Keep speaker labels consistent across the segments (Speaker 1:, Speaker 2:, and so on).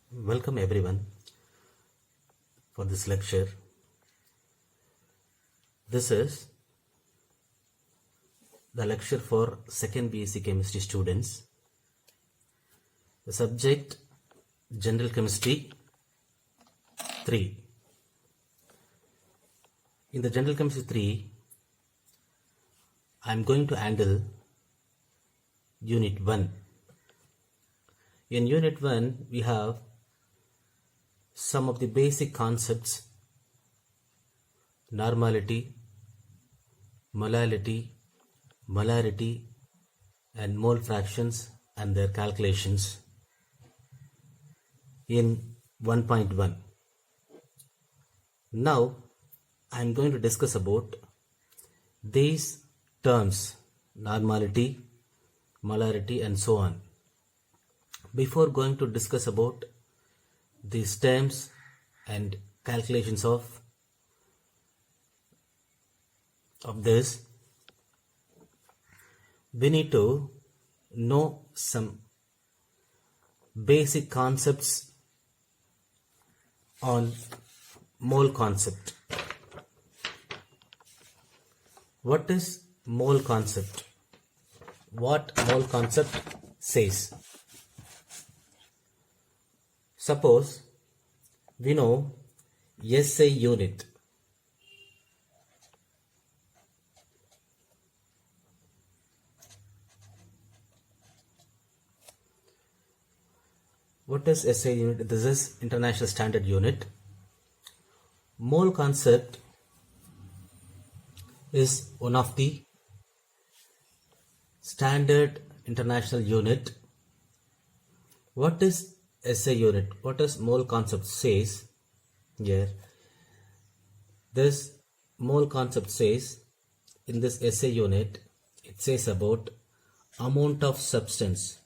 Speaker 1: Welcome everyone for this lecture. This is the lecture for second BSc Chemistry students. The subject General Chemistry 3. In the General Chemistry 3, I am going to handle Unit 1. In Unit 1, we have some of the basic concepts: normality, molality, molarity, and mole fractions and their calculations in 1.1. Now I am going to discuss about these terms: normality, molarity, and so on. Before going to discuss about these terms and calculations of this, we need to know some basic concepts on mole concept. What is mole concept? What mole concept says? Suppose we know SI unit. What is SI unit? This is International Standard Unit. Mole concept is one of the standard international unit. What is SI unit? What does mole concept says here? This mole concept says, in this SI unit, it says about amount of substance.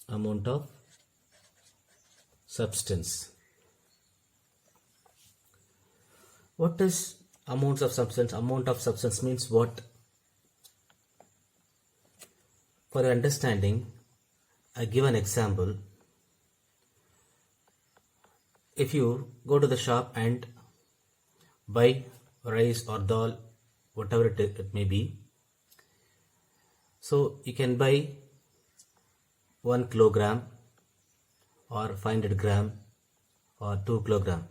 Speaker 1: Amount of substance. What is amounts of substance? Amount of substance means what? For your understanding, I give an example. If you go to the shop and buy rice or dal, whatever it may be, so you can buy 1 kilogram or 500 gram or 2 kilogram.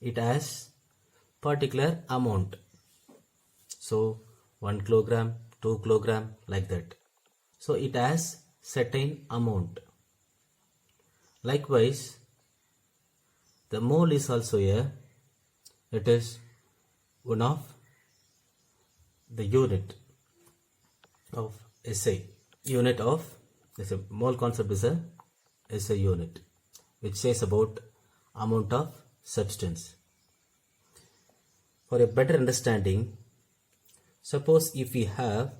Speaker 1: It has particular amount. So 1 kilogram, 2 kilogram, like that. So it has certain amount. Likewise, the mole is also here. It is one of the unit of SI. Unit of mole concept is a SI unit, which says about amount of substance. For a better understanding, suppose if we have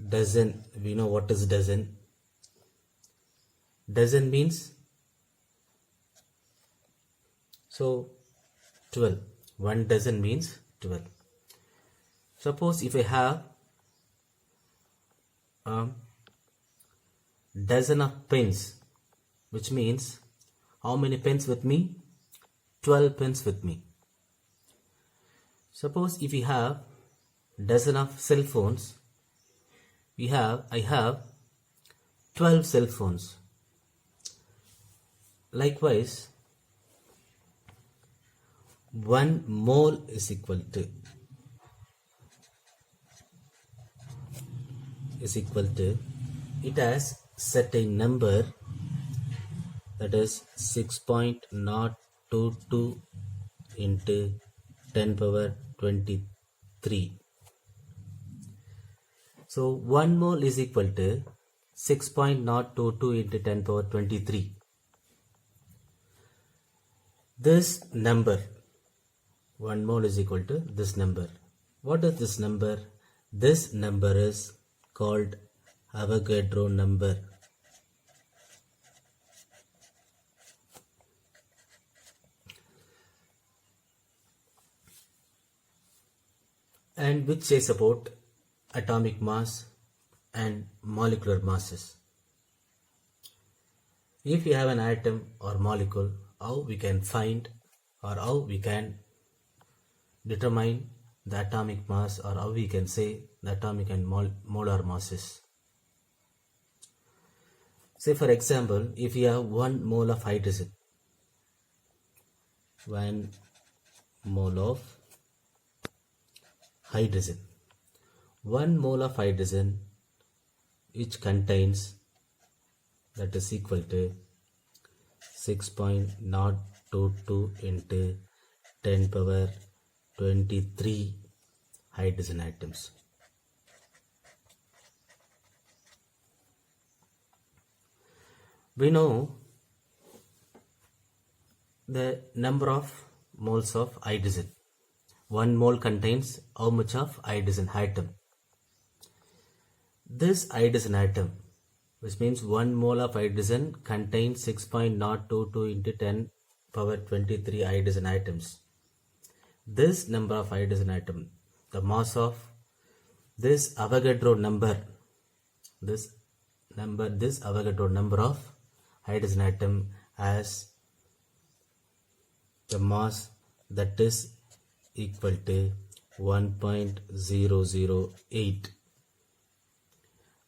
Speaker 1: dozen, we know what is dozen. Dozen means 12. 1 dozen means 12. Suppose if I have dozen of pens, which means how many pens with me? 12 pens with me. Suppose if we have dozen of cell phones, I have 12 cell phones. Likewise, 1 mole is equal to it has certain number, that is 6.022 into 10 power 23. So 1 mole is equal to 6.022 into 10 power 23. This number, 1 mole is equal to this number. What is this number? This number is called Avogadro number. And which says about atomic mass, and molecular masses. If you have an atom or molecule, how we can find or how we can determine the atomic mass, or how we can say the atomic and molar masses. Say for example, if you have 1 mole of hydrogen, 1 mole of hydrogen, 1 mole of hydrogen which contains, that is equal to 6.022 into 10 power 23 hydrogen atoms. We know the number of moles of hydrogen. 1 mole contains how much of hydrogen atom? This hydrogen atom, which means 1 mole of hydrogen contains 6.022 into 10 power 23 hydrogen atoms. This number of hydrogen atom, the mass of this Avogadro number, this Avogadro number of hydrogen atom has the mass that is equal to 1.008.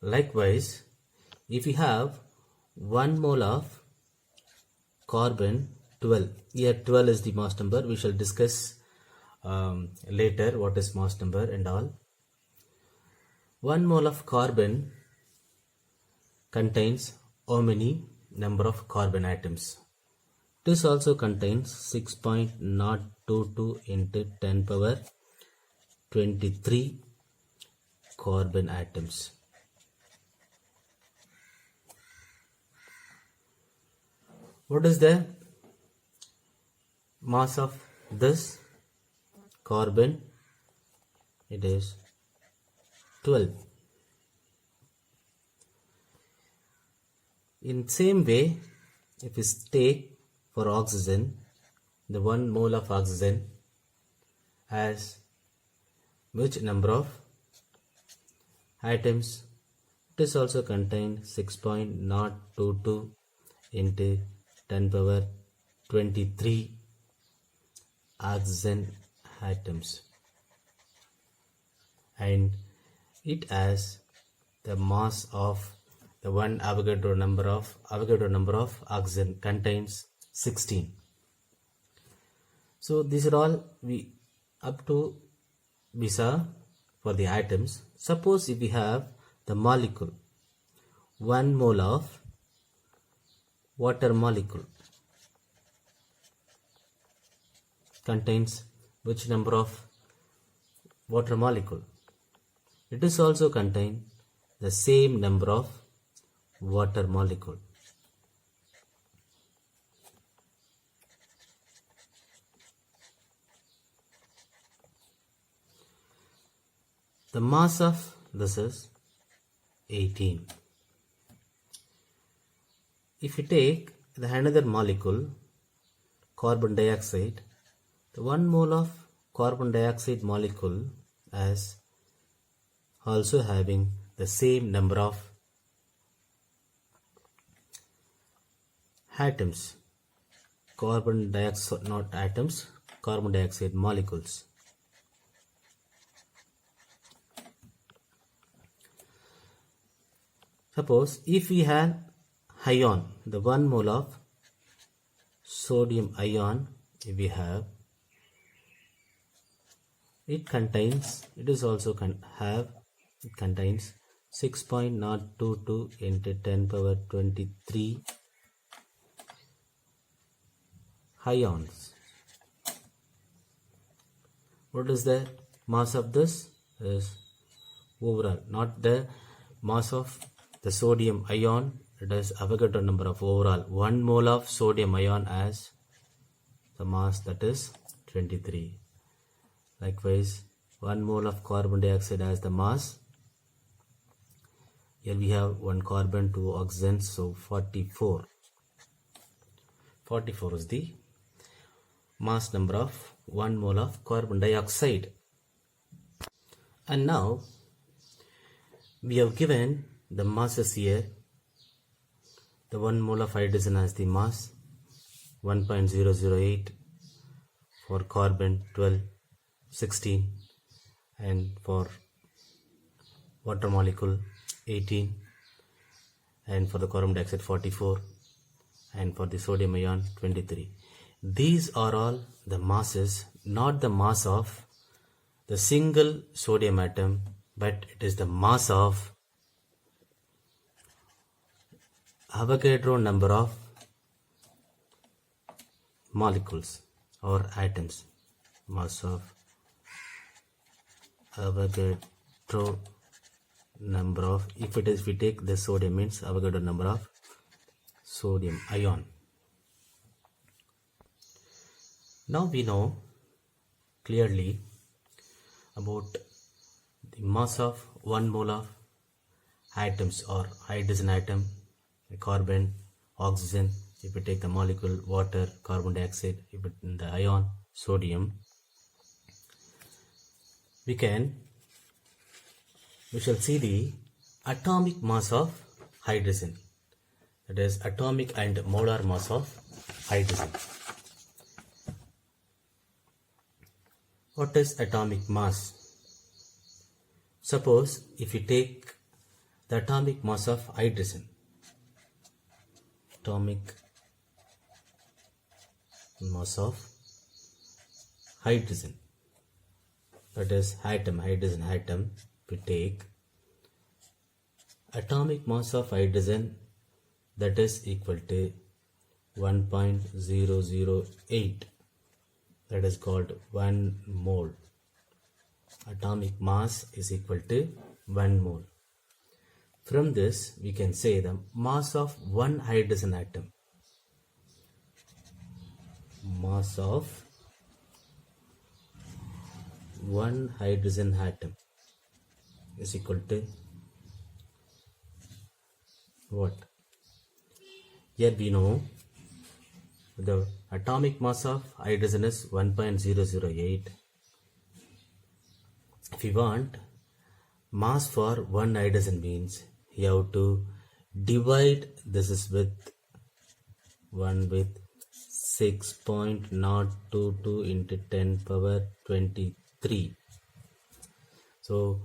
Speaker 1: Likewise, if you have 1 mole of carbon 12, here 12 is the mass number. We shall discuss later what is mass number and all. 1 mole of carbon contains how many number of carbon atoms? This also contains 6.022 into 10 power 23 carbon atoms. What is the mass of this carbon? It is 12. In same way, if we take for oxygen, the 1 mole of oxygen has which number of atoms? It is also contained 6.022 into 10 power 23 oxygen atoms, and it has the mass of the 1 Avogadro number of oxygen contains 16. So these are all we up to we saw for the atoms. Suppose if we have the molecule, 1 mole of water molecule contains which number of water molecule? It is also contain the same number of water molecule. The mass of this is 18. If you take the another molecule, carbon dioxide, the 1 mole of carbon dioxide molecule as also having the same number of atoms, carbon dioxide, not atoms, carbon dioxide molecules. Suppose if we have ion, the 1 mole of sodium ion, if we have, it contains 6.022 into 10 power 23 ions. What is the mass of this? Is overall, not the mass of the sodium ion, it is Avogadro number of overall. 1 mole of sodium ion has the mass that is 23. Likewise, 1 mole of carbon dioxide has the mass. Here we have 1 carbon, 2 oxygen, so 44. 44 is the mass number of 1 mole of carbon dioxide. And now We have given the masses here. The 1 mole of hydrogen has the mass 1.008, for carbon 12, 16, and for water molecule 18, and for the carbon dioxide 44, and for the sodium ion 23. These are all the masses, not the mass of the single sodium atom, but it is the mass of Avogadro number of molecules or atoms. Mass of Avogadro number of, if we take the sodium, means Avogadro number of sodium ion. Now we know clearly about the mass of 1 mole of atoms or hydrogen atom, carbon, oxygen, if we take the molecule water, carbon dioxide, if it the ion sodium, we shall see the atomic mass of hydrogen, that is atomic and molar mass of hydrogen. What is atomic mass? Suppose if you take the atomic mass of hydrogen, atomic mass of hydrogen, that is hydrogen atom, we take atomic mass of hydrogen, that is equal to 1.008, that is called 1 mole. Atomic mass is equal to 1 mole. From this we can say the mass of one hydrogen atom, mass of one hydrogen atom is equal to what? Here we know the atomic mass of hydrogen is 1.008. If we want mass for one hydrogen, means you have to divide this is with 1 with 6.022 into 10 power 23. So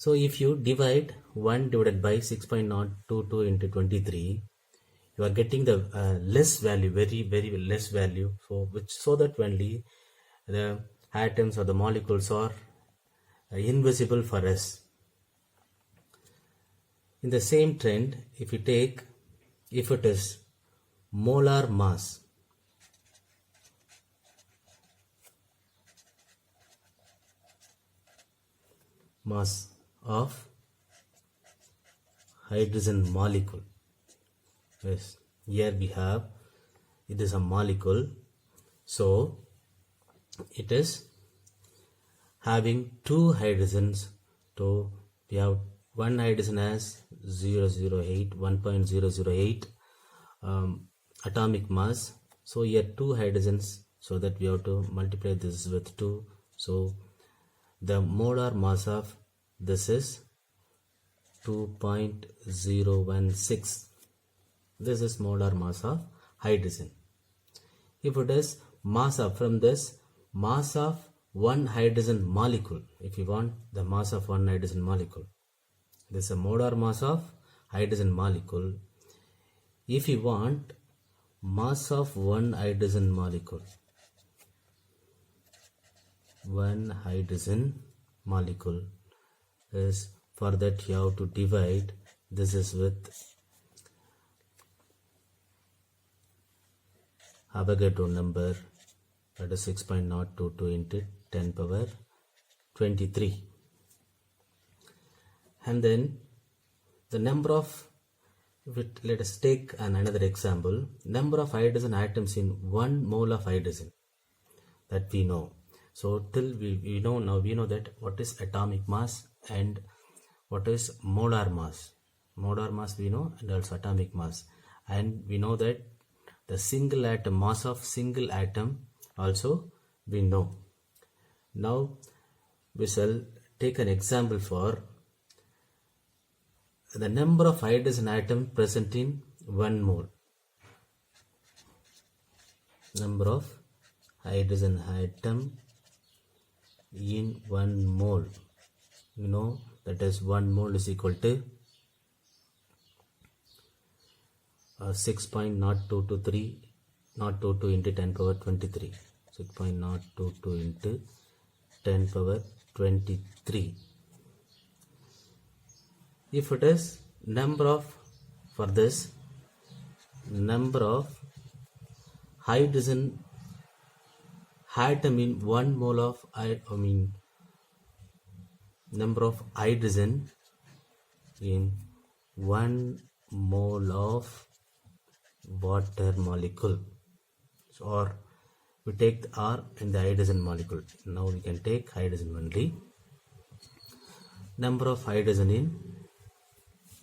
Speaker 1: if you divide 1 divided by 6.022 into 23, you are getting the less value, very less value, so that only the atoms or the molecules are invisible for us. In the same trend, if you take, if it is molar mass, mass of hydrogen molecule, yes, here we have, it is a molecule, so it is having two hydrogens. So we have one hydrogen as 1.008 atomic mass, so here two hydrogens, so that we have to multiply this with 2. So the molar mass of this is 2.016. This is molar mass of hydrogen. If it is mass of, from this mass of one hydrogen molecule, if you want the mass of one hydrogen molecule, this is a molar mass of hydrogen molecule. If you want mass of one hydrogen molecule, one hydrogen molecule is, for that you have to divide this is with Avogadro number, that is 6.022 into 10 power 23, and then the number of, let us take another example, number of hydrogen atoms in 1 mole of hydrogen, that we know. So till we know, now we know that what is atomic mass and what is molar mass. Molar mass we know, and also atomic mass, and we know that the single atom, mass of single atom also we know. Now we shall take an example for the number of hydrogen atom present in 1 mole. Number of hydrogen atom in 1 mole. You know that is 1 mole is equal to 6.0223 022 into 10 power 23. 6.022 into 10 power 23. If it is number of, for this, number of hydrogen atom in 1 mole of, number of hydrogen in 1 mole of water molecule, or we take the R in the hydrogen molecule. Now we can take hydrogen only. Number of hydrogen in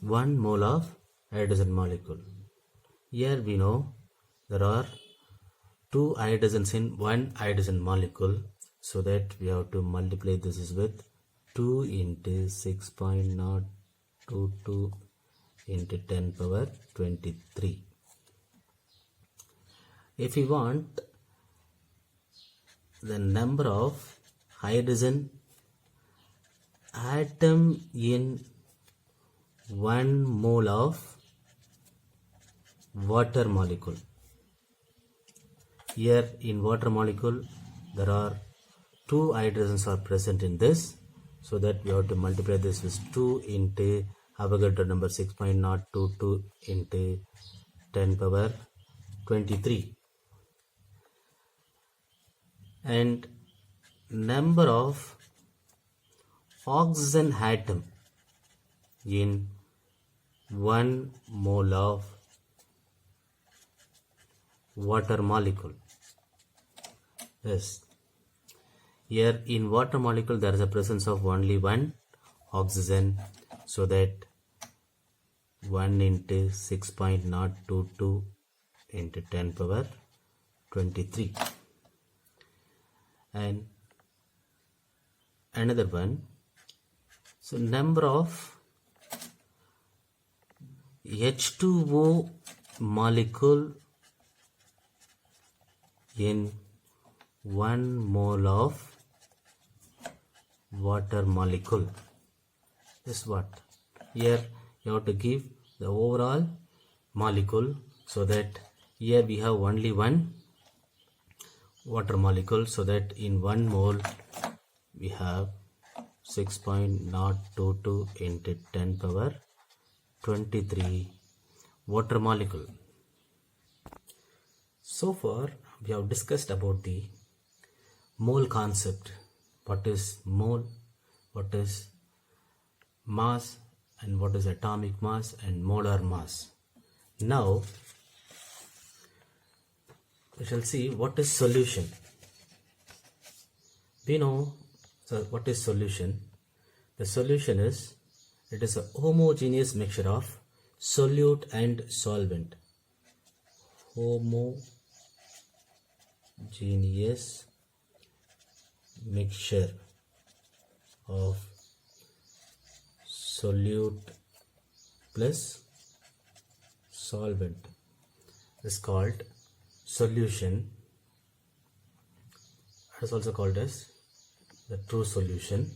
Speaker 1: 1 mole of hydrogen molecule. Here we know there are 2 hydrogens in 1 hydrogen molecule, so that we have to multiply this with 2 into 6.022 into 10 power 23. If we want the number of hydrogen atom in 1 mole of water molecule. Here in water molecule there are 2 hydrogens are present in this, so that we have to multiply this with 2 into Avogadro number 6.022 into 10 power 23. And number of oxygen atom in 1 mole of water molecule. Yes, here in water molecule there is a presence of only 1 oxygen, so that 1 into 6.022 into 10 power 23. And another one, so number of H2O molecule in 1 mole of water molecule is what? Here you have to give the overall molecule, so that here we have only 1 water molecule, so that in 1 mole we have 6.022 into 10 power 23 water molecule. So far we have discussed about the mole concept. What is mole, what is mass, and what is atomic mass and molar mass. Now we shall see what is solution. We know what is solution. The solution is, it is a homogeneous mixture of solute and solvent. Homogeneous mixture of solute plus solvent is called solution. It is also called as the true solution.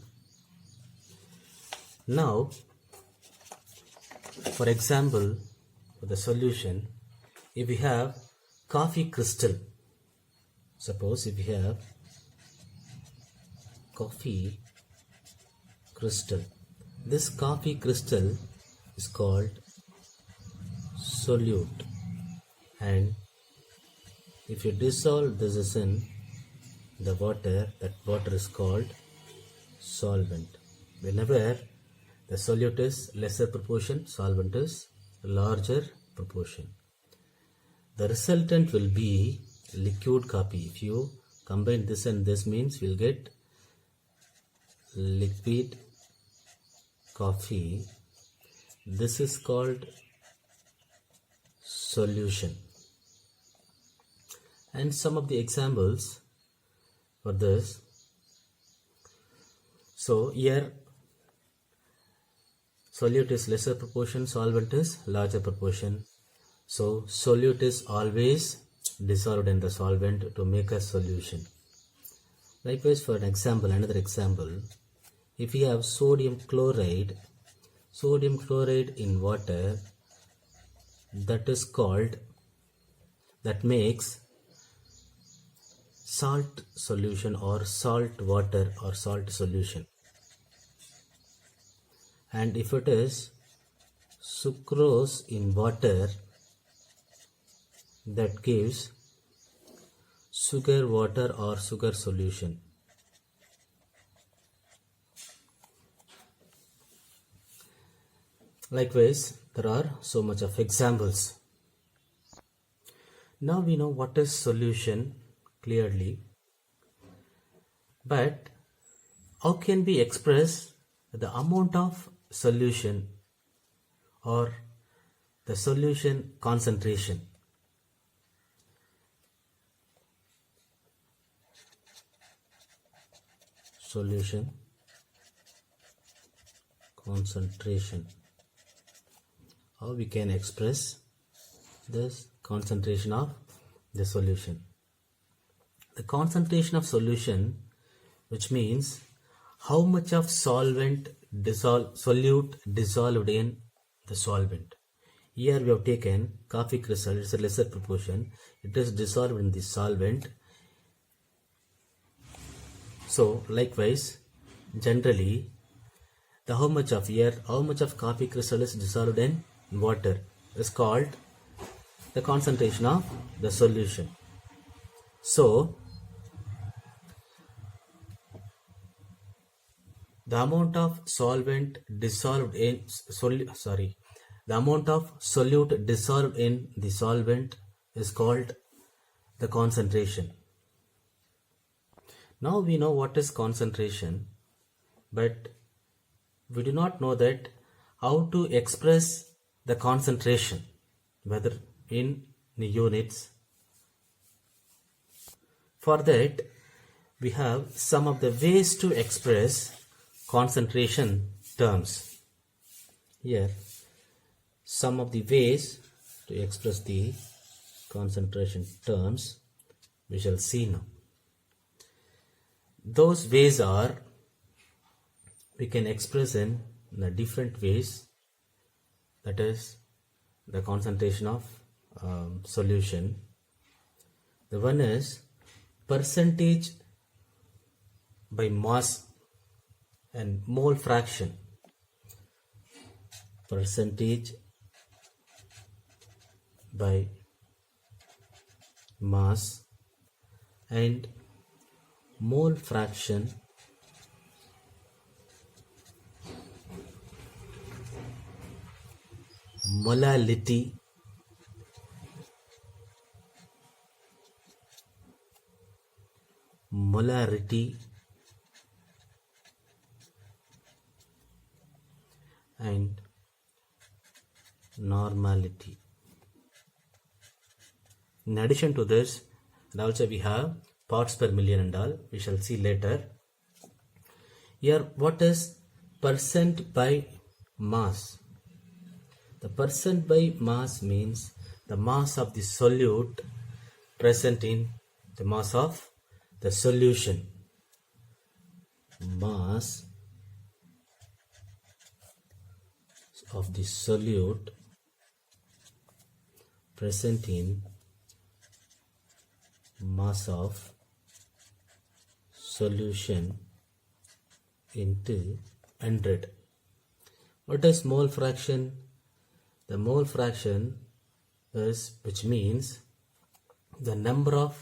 Speaker 1: Now, for example, for the solution, if we have coffee crystal, suppose if we have coffee crystal, this coffee crystal is called solute, and if you dissolve this in the water, that water is called solvent. Whenever the solute is lesser proportion, solvent is larger proportion. The resultant will be liquid coffee. If you combine this and this, means we'll get liquid coffee. This is called solution. And some of the examples for this. So here solute is lesser proportion, solvent is larger proportion. So solute is always dissolved in the solvent to make a solution. Likewise, for an example, another example, if we have sodium chloride in water, that makes salt solution or salt water or salt solution. And if it is sucrose in water, that gives sugar water or sugar solution. Likewise, there are so much of examples. Now we know what is solution clearly, but how can we express the amount of solution or the solution concentration? Solution concentration. How we can express this concentration of the solution? The concentration of solution, which means how much of solute dissolved in the solvent. Here we have taken coffee crystal, it's a lesser proportion, it is dissolved in the solvent. So likewise, generally, how much of coffee crystal is dissolved in water is called the concentration of the solution. So the amount of solute dissolved in the solvent is called the concentration. Now we know what is concentration, but we do not know that how to express the concentration, whether in the units. For that, we have some of the ways to express concentration terms. Here, some of the ways to express the concentration terms we shall see now. Those ways are, we can express in different ways, that is the concentration of solution. The one is percentage by mass and mole fraction. Percentage by mass and mole fraction molality molarity and normality. In addition to this, and also we have parts per million and all, we shall see later. Here, what is percent by mass? The percent by mass means the mass of the solute present in the mass of the solution. Mass of the solute present in mass of solution into 100. What is mole fraction? The mole fraction is, which means the number of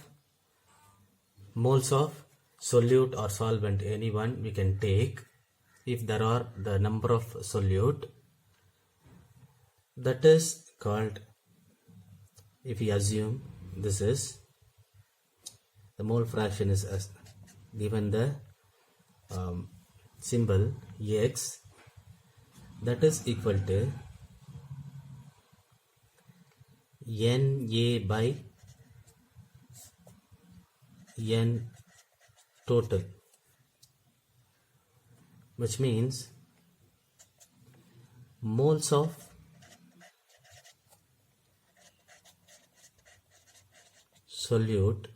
Speaker 1: moles of solute or solvent, any one we can take. If there are the number of solute, that is called, if we assume this is the mole fraction is as given the symbol X, that is equal to Na by N total, which means moles of solute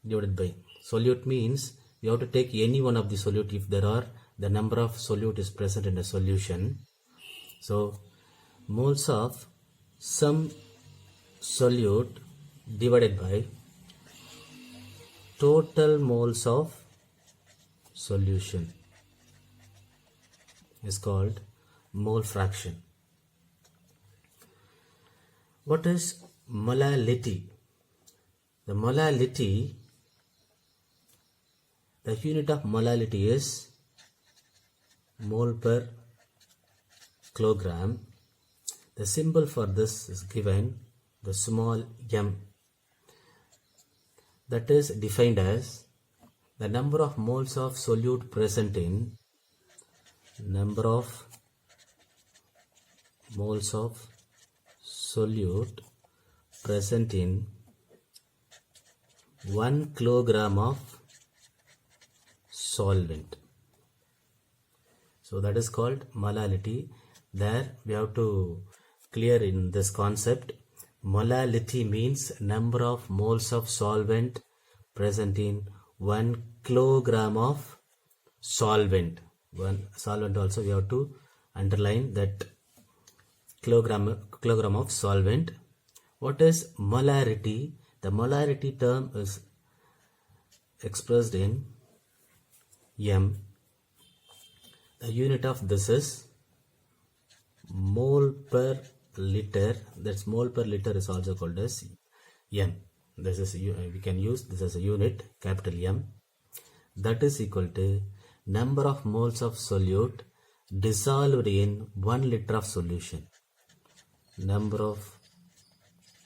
Speaker 1: divided by solute means you have to take any one of the solute if there are the number of solute is present in a solution. So moles of some solute divided by total moles of solution is called mole fraction. What is molality? The molality, the unit of molality is mole per kilogram. The symbol for this is given the small m. That is defined as the number of moles of solute present in number of moles of solute present in 1 kilogram of solvent. So that is called molality. There we have to clear in this concept. Molality means number of moles of solvent present in 1 kilogram of solvent. One solvent also we have to underline that kilogram of solvent. What is molarity? The molarity term is expressed in m. The unit of this is mole per liter. That's mole per liter is also called as m. This is, we can use this as a unit, capital M. That is equal to number of moles of solute dissolved in 1 liter of solution. Number of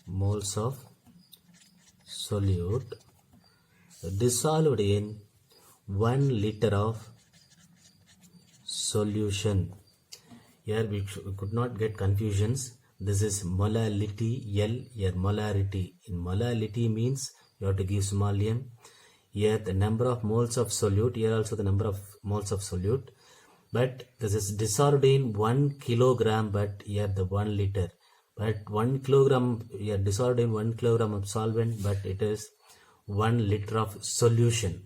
Speaker 1: moles of solute dissolved in 1 liter of solution. Here we could not get confusions. This is molality, L, here molarity. In molality means you have to give small m. Here the number of moles of solute, here also the number of moles of solute. But this is dissolved in 1 kilogram, but here the 1 liter. But 1 kilogram, here dissolved in 1 kilogram of solvent, but it is 1 liter of solution.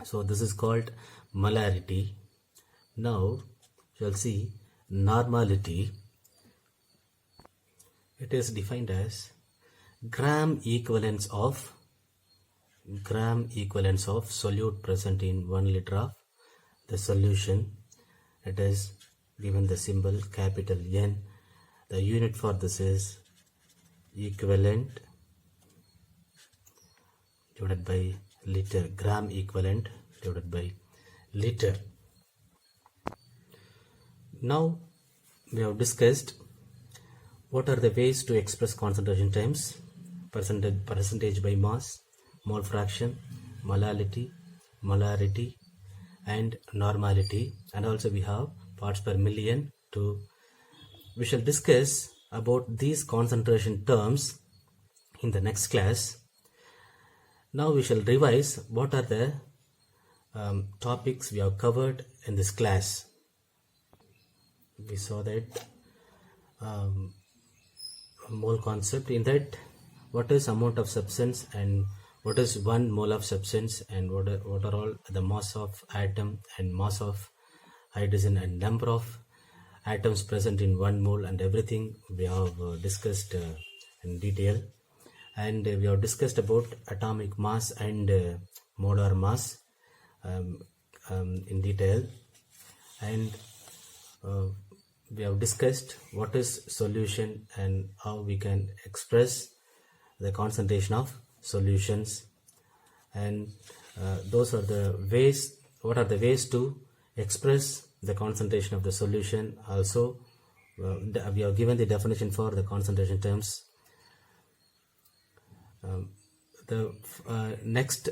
Speaker 1: So this is called molarity. Now shall see normality. It is defined as gram equivalence of solute present in 1 liter of the solution. It is given the symbol capital N. The unit for this is equivalent divided by liter. Gram equivalent divided by liter. Now we have discussed what are the ways to express concentration terms: percentage by mass, mole fraction, molality, molarity, and normality, and also we have parts per million. We shall discuss about these concentration terms in the next class. Now we shall revise what are the topics we have covered in this class. We saw that mole concept. In that, what is amount of substance and what is 1 mole of substance, and what are all the mass of atom and mass of hydrogen and number of atoms present in 1 mole, and everything we have discussed in detail. And we have discussed about atomic mass and molar mass in detail, and we have discussed what is solution and how we can express the concentration of solutions, and those are the ways. What are the ways to express the concentration of the solution? Also we have given the definition for the concentration terms. Next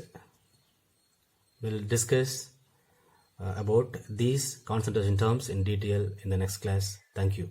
Speaker 1: we'll discuss about these concentration terms in detail in the next class. Thank you.